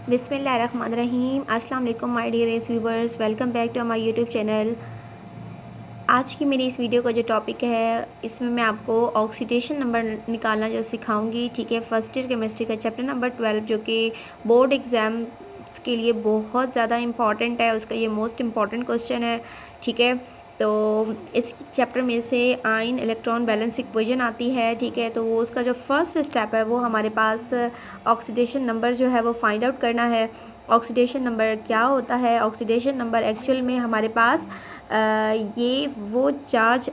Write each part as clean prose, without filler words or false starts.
बिस्मिल्लाहिर्रहमानिर्रहीम। अस्सलाम वालेकुम my dear viewers, welcome back to my YouTube channel. आज की मेरी इस वीडियो का जो टॉपिक है, इसमें मैं आपको ऑक्सीडेशन नंबर निकालना जो सिखाऊंगी। ठीक है, फर्स्ट ईयर केमिस्ट्री का चैप्टर नंबर 12 जो कि बोर्ड एग्ज़ाम के लिए बहुत ज़्यादा इम्पॉर्टेंट है, उसका ये मोस्ट इम्पॉर्टेंट क्वेश्चन है। ठीक है, तो इस चैप्टर में से आयन इलेक्ट्रॉन बैलेंस इक्वेशन आती है। ठीक है, तो वो उसका जो फर्स्ट स्टेप है वो हमारे पास ऑक्सीडेशन नंबर जो है वो फाइंड आउट करना है। ऑक्सीडेशन नंबर क्या होता है? ऑक्सीडेशन नंबर एक्चुअल में हमारे पास ये वो चार्ज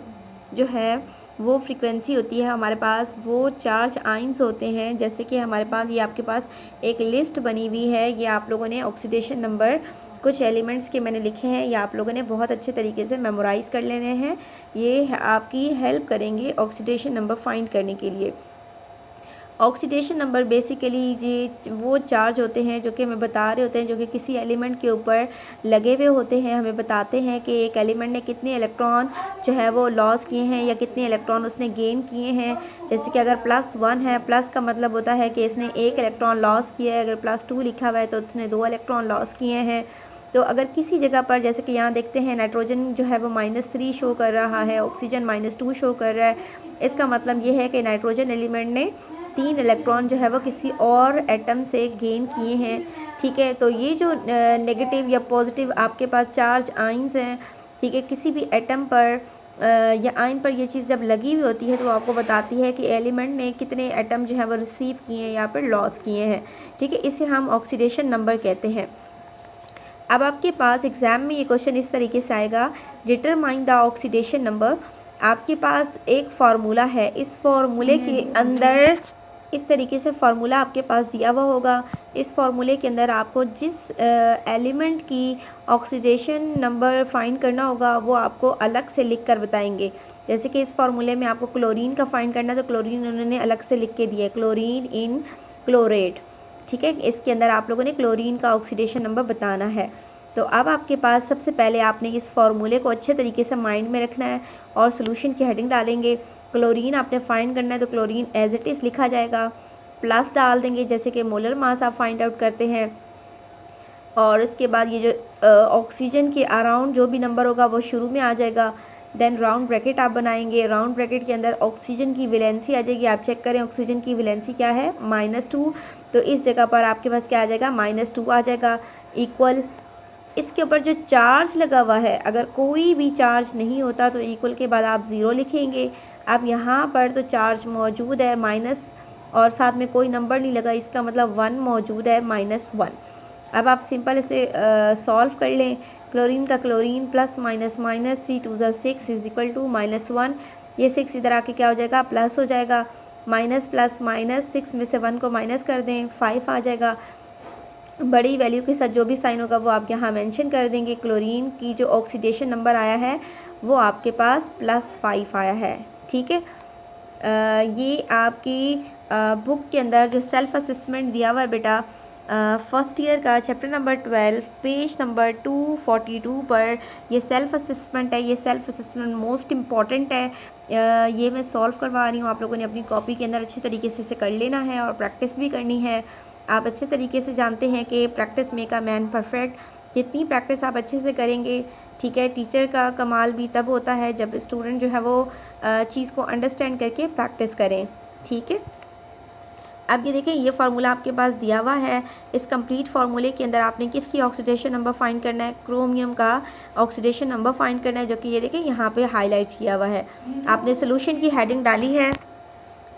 जो है वो फ्रीक्वेंसी होती है हमारे पास, वो चार्ज आइंस होते हैं। जैसे कि हमारे पास ये आपके पास एक लिस्ट बनी हुई है, ये आप लोगों ने ऑक्सीडेशन नंबर कुछ एलिमेंट्स के मैंने लिखे हैं, ये आप लोगों ने बहुत अच्छे तरीके से मेमोराइज़ कर लेने हैं। ये आपकी हेल्प करेंगे ऑक्सीडेशन नंबर फाइंड करने के लिए। ऑक्सीडेशन नंबर बेसिकली ये वो चार्ज होते हैं जो कि हमें बता रहे होते हैं, जो कि किसी एलिमेंट के ऊपर लगे हुए होते हैं। हमें बताते हैं कि एक एलिमेंट ने कितने इलेक्ट्रॉन जो है वो लॉस किए हैं या कितने इलेक्ट्रॉन उसने गेन किए हैं। जैसे कि अगर +1 है, प्लस का मतलब होता है कि इसने 1 इलेक्ट्रॉन लॉस किया है। अगर +2 लिखा हुआ है तो उसने 2 इलेक्ट्रॉन लॉस किए हैं। तो अगर किसी जगह पर, जैसे कि यहाँ देखते हैं नाइट्रोजन जो है वो -3 शो कर रहा है, ऑक्सीजन -2 शो कर रहा है, इसका मतलब ये है कि नाइट्रोजन एलिमेंट ने 3 इलेक्ट्रॉन जो है वो किसी और एटम से गेन किए हैं। ठीक है, तो ये जो नेगेटिव या पॉजिटिव आपके पास चार्ज आइंस हैं, ठीक है, किसी भी एटम पर या आयन पर ये चीज़ जब लगी हुई होती है तो आपको बताती है कि एलिमेंट ने कितने एटम जो है वो रिसीव किए हैं या फिर लॉस किए हैं। ठीक है, इसे हम ऑक्सीडेशन नंबर कहते हैं। अब आपके पास एग्ज़ाम में ये क्वेश्चन इस तरीके से आएगा, डिटरमाइन द ऑक्सीडेशन नंबर। आपके पास एक फार्मूला है, इस फार्मूले के अंदर इस तरीके से फार्मूला आपके पास दिया हुआ होगा। इस फार्मूले के अंदर आपको जिस एलिमेंट की ऑक्सीडेशन नंबर फाइंड करना होगा वो आपको अलग से लिख कर बताएंगे। जैसे कि इस फार्मूले में आपको क्लोरीन का फाइंड करना है तो क्लोरीन उन्होंने अलग से लिख के दिया है, क्लोरीन इन क्लोरेट। ठीक है, इसके अंदर आप लोगों ने क्लोरीन का ऑक्सीडेशन नंबर बताना है। तो अब आपके पास सबसे पहले आपने इस फार्मूले को अच्छे तरीके से माइंड में रखना है और सोल्यूशन की हेडिंग डालेंगे। क्लोरीन आपने फाइंड करना है तो क्लोरीन एज इट इज़ लिखा जाएगा, प्लस डाल देंगे जैसे कि मोलर मास आप फाइंड आउट करते हैं। और उसके बाद ये जो ऑक्सीजन के अराउंड जो भी नंबर होगा वो शुरू में आ जाएगा। देन राउंड ब्रैकेट आप बनाएंगे, राउंड ब्रैकेट के अंदर ऑक्सीजन की वैलेंसी आ जाएगी। आप चेक करें ऑक्सीजन की वैलेंसी क्या है, -2। तो इस जगह पर आपके पास क्या आ जाएगा, -2 आ जाएगा, इक्वल। इसके ऊपर जो चार्ज लगा हुआ है, अगर कोई भी चार्ज नहीं होता तो इक्वल के बाद आप 0 लिखेंगे। अब यहाँ पर तो चार्ज मौजूद है माइनस और साथ में कोई नंबर नहीं लगा, इसका मतलब 1 मौजूद है, -1। अब आप सिंपल इसे सॉल्व कर लें। क्लोरीन का chlorine plus minus minus 3 2 6 is equal to -1। ये 6 इधर आके क्या हो जाएगा, प्लस हो जाएगा। माइनस प्लस माइनस 6 में से 1 को माइनस कर दें, 5 आ जाएगा। बड़ी वैल्यू के साथ जो भी साइन होगा वो आप यहाँ मेंशन कर देंगे। क्लोरीन की जो ऑक्सीडेशन नंबर आया है वो आपके पास +5 आया है। ठीक है, ये आपकी बुक के अंदर जो सेल्फ असेसमेंट दिया हुआ है बेटा, फर्स्ट ईयर का चैप्टर नंबर 12 पेज नंबर 242 पर ये सेल्फ असेसमेंट है। ये सेल्फ असेसमेंट मोस्ट इम्पॉर्टेंट है। ये मैं सॉल्व करवा रही हूँ, आप लोगों ने अपनी कॉपी के अंदर अच्छे तरीके से इसे कर लेना है और प्रैक्टिस भी करनी है। आप अच्छे तरीके से जानते हैं कि practice make a man perfect. जितनी प्रैक्टिस आप अच्छे से करेंगे, ठीक है, टीचर का कमाल भी तब होता है जब स्टूडेंट जो है वो चीज़ को अंडरस्टैंड करके प्रैक्टिस करें। ठीक है, अब ये देखें, ये फार्मूला आपके पास दिया हुआ है। इस कंप्लीट फार्मूले के अंदर आपने किसकी ऑक्सीडेशन नंबर फाइंड करना है, क्रोमियम का ऑक्सीडेशन नंबर फाइंड करना है, जो कि ये देखें यहाँ पे हाईलाइट किया हुआ है। आपने सोल्यूशन की हेडिंग डाली है।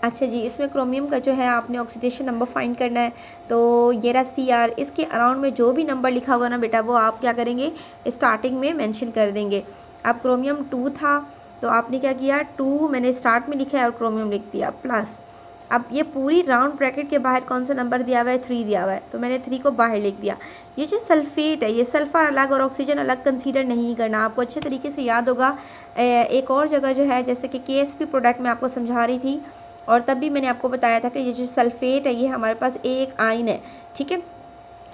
अच्छा जी, इसमें क्रोमियम का जो है आपने ऑक्सीडेशन नंबर फाइंड करना है। तो ये रहा CR, इसके अराउंड में जो भी नंबर लिखा होगा ना बेटा वो आप क्या करेंगे, स्टार्टिंग में मेंशन कर देंगे। अब क्रोमियम 2 था तो आपने क्या किया, 2 मैंने स्टार्ट में लिखा है और क्रोमियम लिख दिया प्लस। अब ये पूरी राउंड ब्रैकेट के बाहर कौन सा नंबर दिया हुआ है, 3 दिया हुआ है, तो मैंने 3 को बाहर लिख दिया। ये जो सल्फेट है, ये सल्फ़र अलग और ऑक्सीजन अलग कंसीडर नहीं करना। आपको अच्छे तरीके से याद होगा, एक और जगह जो है जैसे कि KSP प्रोडक्ट में आपको समझा रही थी और तब भी मैंने आपको बताया था कि ये जो सल्फेट है ये हमारे पास एक आयन है। ठीक है,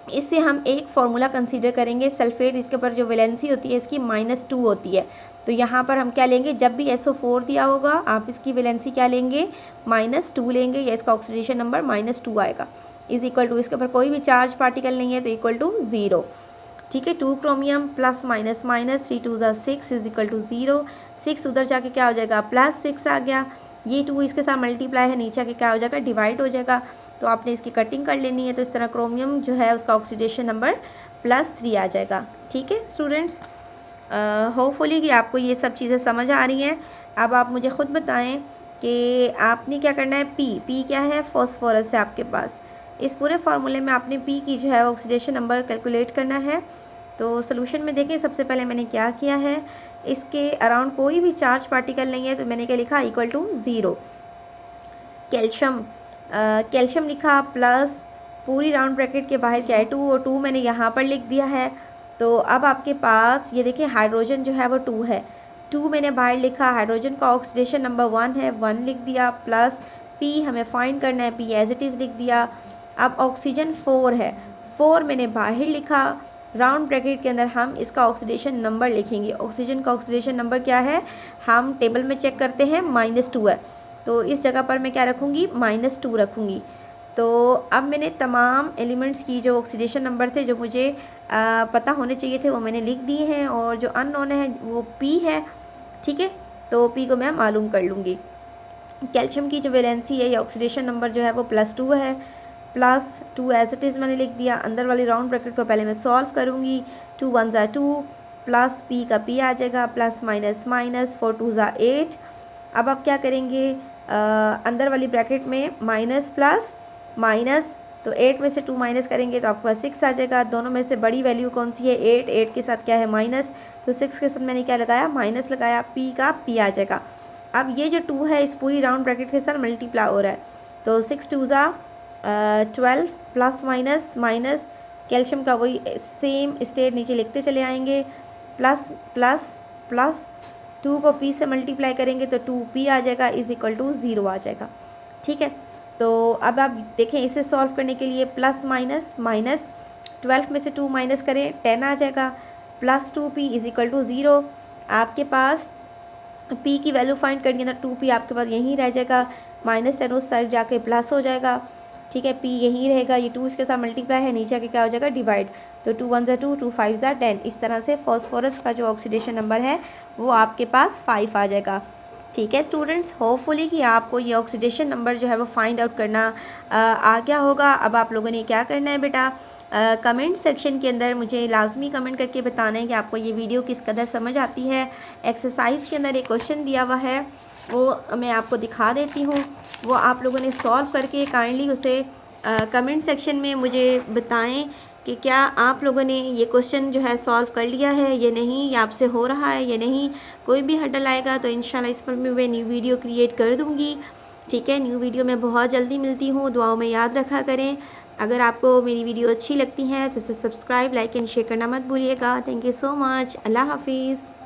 इससे हम एक फार्मूला कंसीडर करेंगे सल्फेट, इसके ऊपर जो वैलेंसी होती है इसकी -2 होती है। तो यहाँ पर हम क्या लेंगे, जब भी SO4 दिया होगा आप इसकी वैलेंसी क्या लेंगे, -2 लेंगे या इसका ऑक्सीडेशन नंबर -2 आएगा। इज इक्वल टू, इसके ऊपर कोई भी चार्ज पार्टिकल नहीं है तो इक्वल टू 0। ठीक है, 2 क्रोमियम प्लस माइनस माइनस 3 2 ज़ा 6 इज इक्वल टू 0। 6 उधर जाके क्या हो जाएगा, +6 आ गया। ये 2 इसके साथ मल्टीप्लाई है, नीचे आके क्या हो जाएगा, डिवाइड हो जाएगा। तो आपने इसकी कटिंग कर लेनी है। तो इस तरह क्रोमियम जो है उसका ऑक्सीडेशन नंबर +3 आ जाएगा। ठीक है स्टूडेंट्स, होपफुली कि आपको ये सब चीज़ें समझ आ रही हैं। अब आप मुझे ख़ुद बताएं कि आपने क्या करना है। पी क्या है, फॉस्फोरस है आपके पास। इस पूरे फार्मूले में आपने पी की जो है ऑक्सीडेशन नंबर कैलकुलेट करना है। तो सोल्यूशन में देखें, सबसे पहले मैंने क्या किया है, इसके अराउंड कोई भी चार्ज पार्टिकल नहीं है तो मैंने क्या लिखा, इक्वल टू 0। कैल्शियम लिखा प्लस पूरी राउंड ब्रैकेट के बाहर क्या है 2, और 2 मैंने यहाँ पर लिख दिया है। तो अब आपके पास ये देखिए हाइड्रोजन जो है वो 2 है, 2 मैंने बाहर लिखा। हाइड्रोजन का ऑक्सीडेशन नंबर 1 है, 1 लिख दिया। प्लस पी हमें फाइंड करना है, पी एज इट इज़ लिख दिया। अब ऑक्सीजन 4 है, 4 मैंने बाहर लिखा। राउंड ब्रैकेट के अंदर हम इसका ऑक्सीडेशन नंबर लिखेंगे। ऑक्सीजन का ऑक्सीडेशन नंबर क्या है, हम टेबल में चेक करते हैं, -2 है। तो इस जगह पर मैं क्या रखूँगी, -2 रखूँगी। तो अब मैंने तमाम एलिमेंट्स की जो ऑक्सीडेशन नंबर थे जो मुझे पता होने चाहिए थे वो मैंने लिख दिए हैं, और जो अननोन है वो पी है। ठीक है, तो पी को मैं मालूम कर लूँगी। कैल्शियम की जो वैलेंसी है, ये ऑक्सीडेशन नंबर जो है वो +2 है। +2 एज इट इज़ मैंने लिख दिया। अंदर वाली राउंड ब्रैकेट को पहले मैं सॉल्व करूँगी। 2 1 ज़ा 2 प्लस पी का पी आ जाएगा, प्लस माइनस माइनस 4 2 ज़ा 8। अब आप क्या करेंगे, अंदर वाली ब्रैकेट में माइनस प्लस माइनस, तो 8 में से 2 माइनस करेंगे तो आपके पास 6 आ जाएगा। दोनों में से बड़ी वैल्यू कौन सी है, 8, 8 के साथ क्या है माइनस, तो 6 के साथ मैंने क्या लगाया, माइनस लगाया। पी का पी आ जाएगा। अब ये जो 2 है इस पूरी राउंड ब्रैकेट के साथ मल्टीप्लाई हो रहा है, तो 6 2 ज़ा 12 प्लस माइनस माइनस, कैल्शियम का वही सेम स्टेट नीचे लिखते चले आएंगे। प्लस प्लस प्लस 2 को पी से मल्टीप्लाई करेंगे तो 2p आ जाएगा, इज इक्वल टू 0 आ जाएगा। ठीक है, तो अब आप देखें इसे सॉल्व करने के लिए प्लस माइनस माइनस, 12 में से 2 माइनस करें 10 आ जाएगा, plus 2p is equal to 0। आपके पास p की वैल्यू फाइंड करनी है तो 2p आपके पास यहीं रह जाएगा, -10 उस साइड जाके प्लस हो जाएगा। ठीक है, p यहीं रहेगा, ये 2 इसके साथ मल्टीप्लाई है, नीचे आके क्या हो जाएगा, डिवाइड। तो 2 1 ज़ा 2 2 5 ज़ा 10। इस तरह से फॉस्फोरस का जो ऑक्सीडेशन नंबर है वो आपके पास 5 आ जाएगा। ठीक है स्टूडेंट्स, होपफुली कि आपको ये ऑक्सीडेशन नंबर जो है वो फाइंड आउट करना आ गया होगा। अब आप लोगों ने क्या करना है बेटा, कमेंट सेक्शन के अंदर मुझे लाजमी कमेंट करके बताना है कि आपको ये वीडियो किस कदर समझ आती है। एक्सरसाइज के अंदर एक क्वेश्चन दिया हुआ है, वो मैं आपको दिखा देती हूँ। वो आप लोगों ने सॉल्व करके काइंडली उसे कमेंट सेक्शन में मुझे बताएं कि क्या आप लोगों ने ये क्वेश्चन जो है सॉल्व कर लिया है या नहीं, या आपसे हो रहा है या नहीं। कोई भी हडल आएगा तो इंशाल्लाह इस पर मैं न्यू वीडियो क्रिएट कर दूँगी। ठीक है, न्यू वीडियो मैं बहुत जल्दी मिलती हूँ, दुआओं में याद रखा करें। अगर आपको मेरी वीडियो अच्छी लगती है तो इसे सब्सक्राइब, लाइक एंड शेयर करना मत भूलिएगा। Thank you so much. अल्लाह हाफिज़।